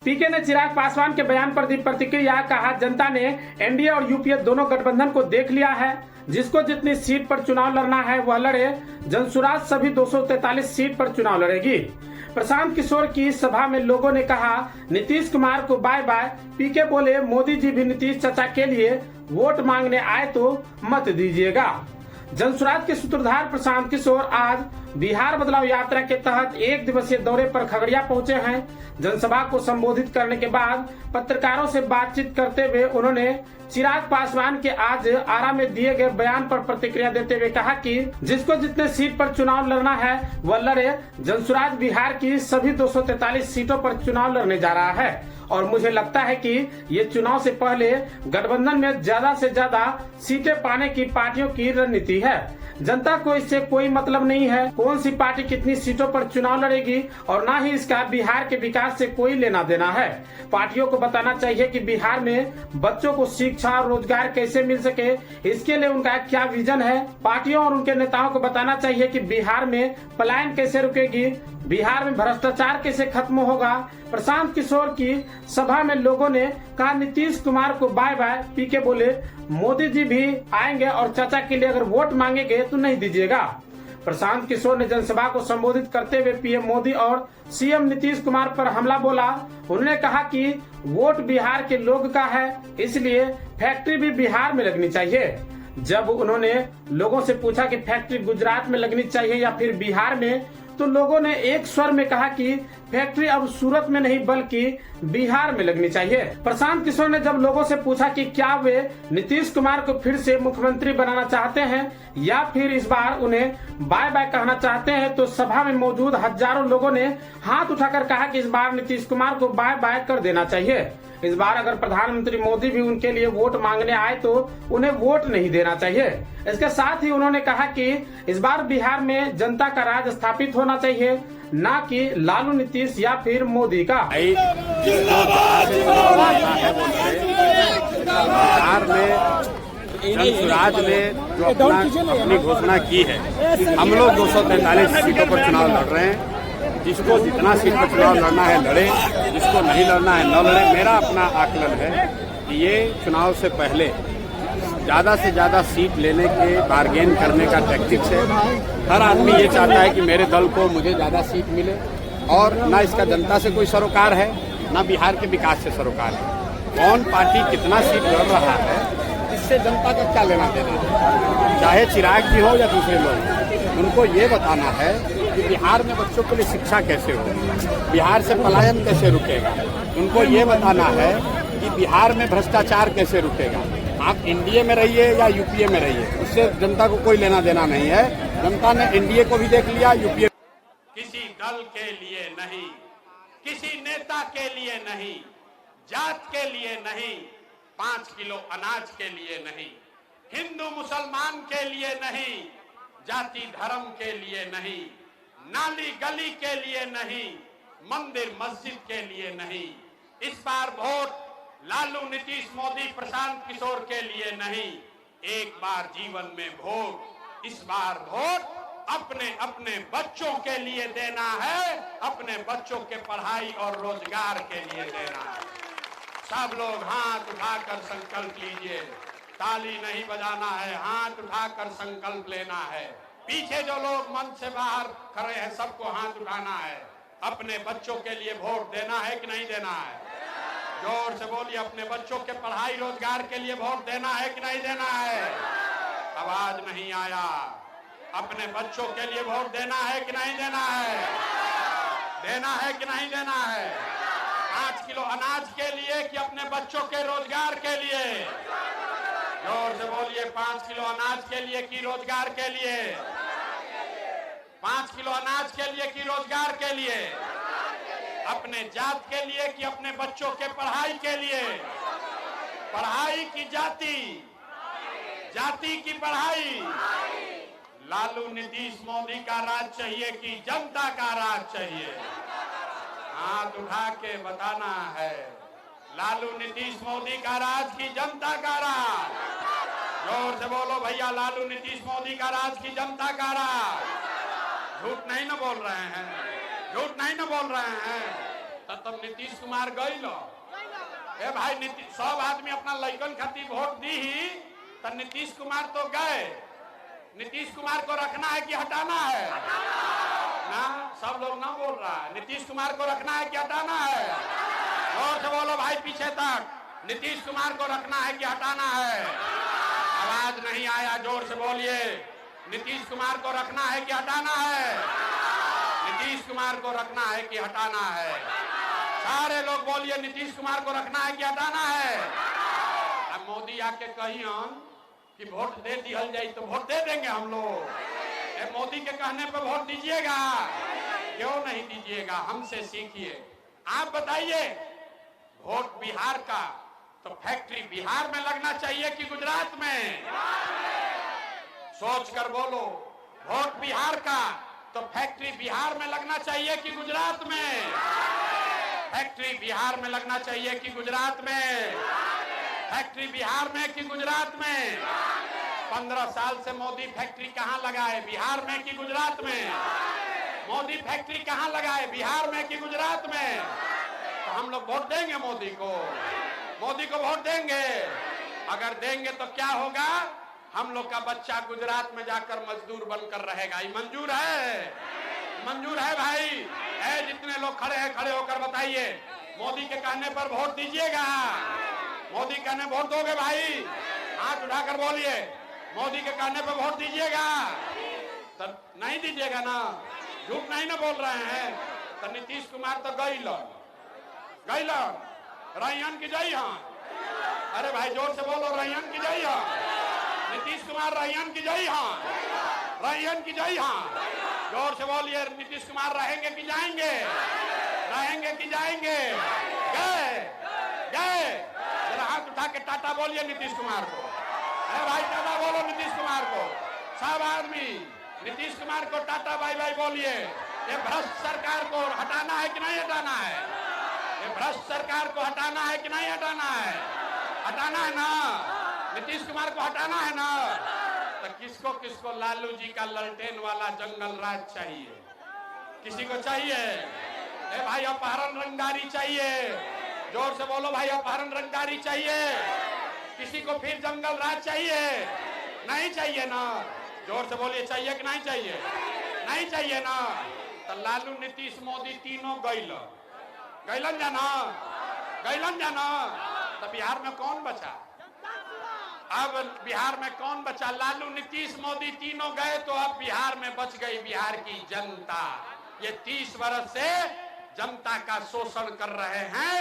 पीके ने चिराग पासवान के बयान पर दी प्रतिक्रिया। कहा, जनता ने एनडीए और यूपीए दोनों गठबंधन को देख लिया है। जिसको जितनी सीट पर चुनाव लड़ना है वह लड़े। जनसुराज सभी 243 सीट पर चुनाव लड़ेगी। प्रशांत किशोर की सभा में लोगों ने कहा, नीतीश कुमार को बाय बाय। पीके बोले, मोदी जी भी नीतीश चाचा के लिए वोट मांगने आए तो मत दीजिएगा। जनसुराज के सूत्रधार प्रशांत किशोर आज बिहार बदलाव यात्रा के तहत एक दिवसीय दौरे पर खगड़िया पहुंचे हैं। जनसभा को संबोधित करने के बाद पत्रकारों से बातचीत करते हुए उन्होंने चिराग पासवान के आज आरा में दिए गए बयान पर प्रतिक्रिया देते हुए कहा कि जिसको जितने सीट पर चुनाव लड़ना है वह लड़े। जनसुराज बिहार की सभी 243 सीटों पर चुनाव लड़ने जा रहा है और मुझे लगता है कि ये चुनाव से पहले गठबंधन में ज्यादा से ज्यादा सीटें पाने की पार्टियों की रणनीति है। जनता को इससे कोई मतलब नहीं है कौन सी पार्टी कितनी सीटों पर चुनाव लड़ेगी और ना ही इसका बिहार के विकास से कोई लेना देना है। पार्टियों को बताना चाहिए कि बिहार में बच्चों को शिक्षा और रोजगार कैसे मिल सके, इसके लिए उनका क्या विजन है। पार्टियों और उनके नेताओं को बताना चाहिए कि बिहार में पलायन कैसे रुकेगी, बिहार में भ्रष्टाचार कैसे खत्म होगा। प्रशांत किशोर की सभा में लोगों ने कहा, नीतीश कुमार को बाय बाय। पीके बोले, मोदी जी भी आएंगे और चाचा के लिए अगर वोट मांगेंगे तो नहीं दीजिएगा। प्रशांत किशोर ने जनसभा को संबोधित करते हुए पीएम मोदी और सीएम नीतीश कुमार पर हमला बोला। उन्होंने कहा कि वोट बिहार के लोग का है, इसलिए फैक्ट्री भी बिहार में लगनी चाहिए। जब उन्होंने लोगों से पूछा कि फैक्ट्री गुजरात में लगनी चाहिए या फिर बिहार में, तो लोगों ने एक स्वर में कहा कि फैक्ट्री अब सूरत में नहीं बल्कि बिहार में लगनी चाहिए। प्रशांत किशोर ने जब लोगों से पूछा कि क्या वे नीतीश कुमार को फिर से मुख्यमंत्री बनाना चाहते हैं या फिर इस बार उन्हें बाय बाय कहना चाहते हैं, तो सभा में मौजूद हजारों लोगों ने हाथ उठाकर कहा कि इस बार नीतीश कुमार को बाय बाय कर देना चाहिए। इस बार अगर प्रधानमंत्री मोदी भी उनके लिए वोट मांगने आए तो उन्हें वोट नहीं देना चाहिए। इसके साथ ही उन्होंने कहा कि इस बार बिहार में जनता का राज स्थापित होना चाहिए, ना कि लालू नीतीश या फिर मोदी का। बिहार में जनसुराज ने जो अपनी घोषणा की है, हम लोग 243 सीटों पर चुनाव लड़ रहे हैं। जिसको जितना सीट पर चुनाव लड़ना है लड़े, जिसको नहीं लड़ना है न लड़े। मेरा अपना आकलन है कि ये चुनाव से पहले ज़्यादा से ज़्यादा सीट लेने के बार्गेन करने का टैक्टिक्स है। हर आदमी ये चाहता है कि मेरे दल को मुझे ज़्यादा सीट मिले और ना इसका जनता से कोई सरोकार है ना बिहार के विकास से सरोकार है। कौन पार्टी कितना सीट लड़ रहा है इससे जनता का क्या लेना देना है। चाहे चिराग जी हो या दूसरे लोग, उनको ये बताना है कि बिहार में बच्चों के लिए शिक्षा कैसे हो, बिहार से पलायन कैसे रुकेगा। उनको ये बताना है कि बिहार में भ्रष्टाचार कैसे रुकेगा। आप एनडीए में रहिए या यूपीए में रहिए, उससे जनता को कोई लेना देना नहीं है। जनता ने एनडीए को भी देख लिया, यूपीए। किसी दल के लिए नहीं, किसी नेता के लिए नहीं, जात के लिए नहीं, 5 किलो अनाज के लिए नहीं, हिंदू मुसलमान के लिए नहीं, जाति धर्म के लिए नहीं, नाली गली के लिए नहीं, मंदिर मस्जिद के लिए नहीं। इस बार वोट लालू नीतीश मोदी प्रशांत किशोर के लिए नहीं। एक बार जीवन में वोट, इस बार वोट अपने अपने बच्चों के लिए देना है, अपने बच्चों के पढ़ाई और रोजगार के लिए देना है। सब लोग हाथ उठाकर संकल्प लीजिए। ताली नहीं बजाना है, हाथ उठाकर संकल्प लेना है। पीछे जो लोग मंच से बाहर खड़े हैं सबको हाथ उठाना है। अपने बच्चों के लिए वोट देना है कि नहीं देना है? जोर से बोलिए। अपने बच्चों के पढ़ाई रोजगार के लिए वोट देना है कि नहीं देना है? आवाज नहीं आया। अपने बच्चों के लिए वोट देना है कि नहीं देना है? देना है कि नहीं देना है? 5 किलो अनाज के लिए कि अपने बच्चों के रोजगार के लिए? जोर से बोलिए। 5 किलो अनाज के लिए कि रोजगार के लिए? 5 किलो अनाज के लिए कि रोजगार के लिए? अपने जात के लिए कि अपने बच्चों के पढ़ाई के लिए? पढ़ाई की जाति, जाति की पढ़ाई। लालू नीतीश मोदी का राज चाहिए कि जनता का राज चाहिए? हाथ उठा के बताना है। लालू नीतीश मोदी का राज की जनता का राज? जोर से बोलो भैया। लालू नीतीश मोदी का राज की जनता का राज? झूठ नहीं न बोल रहे हैं, झूठ नहीं न बोल रहे हैं। तब नीतीश कुमार गई लो ए भाई, सब आदमी अपना लइकन खातिर वोट दी ही, तो नीतीश कुमार तो गए। नीतीश कुमार को रखना है कि हटाना है? ना, सब लोग ना बोल रहा है। नीतीश कुमार को रखना है कि हटाना है? जोर से बोलो भाई पीछे तक। नीतीश कुमार को रखना है कि हटाना है? आवाज नहीं आया, जोर से बोलिए। नीतीश कुमार को रखना है कि हटाना है? नीतीश कुमार को रखना है कि हटाना है? सारे लोग बोलिए, नीतीश कुमार को रखना है कि हटाना है? अब मोदी आके कहिए कि वोट दे दिया जाए तो वोट दे देंगे हम लोग। मोदी के कहने पर वोट दीजिएगा, क्यों नहीं दीजिएगा? हमसे सीखिए। आप बताइए, वोट बिहार का तो फैक्ट्री बिहार में लगना चाहिए कि गुजरात में? सोच कर बोलो। वोट बिहार का तो फैक्ट्री बिहार में लगना चाहिए कि गुजरात में? फैक्ट्री बिहार में लगना चाहिए कि गुजरात में? फैक्ट्री बिहार में कि गुजरात में? 15 साल से मोदी फैक्ट्री कहां लगाए, बिहार में कि गुजरात में? मोदी फैक्ट्री कहां लगाए, बिहार में कि गुजरात में? तो हम लोग वोट देंगे मोदी को? मोदी को वोट देंगे? अगर देंगे तो क्या होगा? हम लोग का बच्चा गुजरात में जाकर मजदूर बनकर रहेगा। ये मंजूर है? मंजूर है भाई? है? जितने लोग खड़े हैं खड़े होकर बताइए, मोदी के कहने पर वोट दीजिएगा? मोदी कहने वोट दोगे भाई? हाथ उठाकर बोलिए, मोदी के कहने पर वोट दीजिएगा? तब नहीं दीजिएगा ना? झूठ नहीं ना बोल रहे हैं? तो नीतीश कुमार तो गई रैयन की जय। हाँ, अरे भाई जोर से बोलो, रैयन की जय। हाँ, नीतीश कुमार रैयन की जय। हाँ, रैयन की जय। हाँ, जोर से बोलिए, नीतीश कुमार रहेंगे कि जाएंगे? रहेंगे कि जाएंगे? गए गए। जरा हाथ उठा के टाटा बोलिए नीतीश कुमार को। अरे भाई टाटा बोलो नीतीश कुमार को। सब आदमी नीतीश कुमार को टाटा बाय बाय बोलिए। ये भ्रष्ट सरकार को हटाना है कि नहीं हटाना है? ये भ्रष्ट सरकार को हटाना है कि नहीं हटाना है? हटाना है ना? नीतीश कुमार को हटाना है ना? तो किसको किसको लालू जी का ललटेन वाला जंगल राज चाहिए? किसी को चाहिए? ए भाई अपहरण रंगदारी चाहिए? जोर से बोलो भाई, अपहरण रंगदारी चाहिए? किसी को फिर जंगल राज चाहिए? नहीं चाहिए ना? जोर से बोलिए, चाहिए कि नहीं चाहिए? नहीं चाहिए ना? तो लालू नीतीश मोदी तीनों गैलन जाना। तो बिहार में कौन बचा? अब बिहार में कौन बचा? लालू नीतीश मोदी तीनों गए तो अब बिहार में बच गई बिहार की जनता। ये 30 वर्ष से जनता का शोषण कर रहे हैं।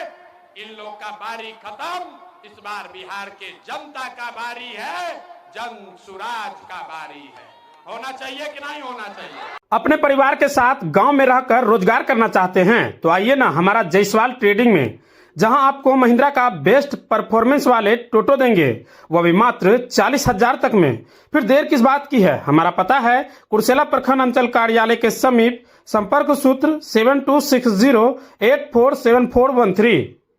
इन लोग का बारी खत्म। इस बार बिहार के जनता का बारी है, जन सुराज का बारी है। होना चाहिए कि नहीं होना चाहिए? अपने परिवार के साथ गांव में रहकर रोजगार करना चाहते हैं तो आइए ना हमारा जायसवाल ट्रेडिंग में, जहां आपको महिंद्रा का बेस्ट परफॉर्मेंस वाले टोटो देंगे, वो भी मात्र 40,000 तक में। फिर देर किस बात की है? हमारा पता है कुर्सेला प्रखंड अंचल कार्यालय के समीप। संपर्क सूत्र 7260847413।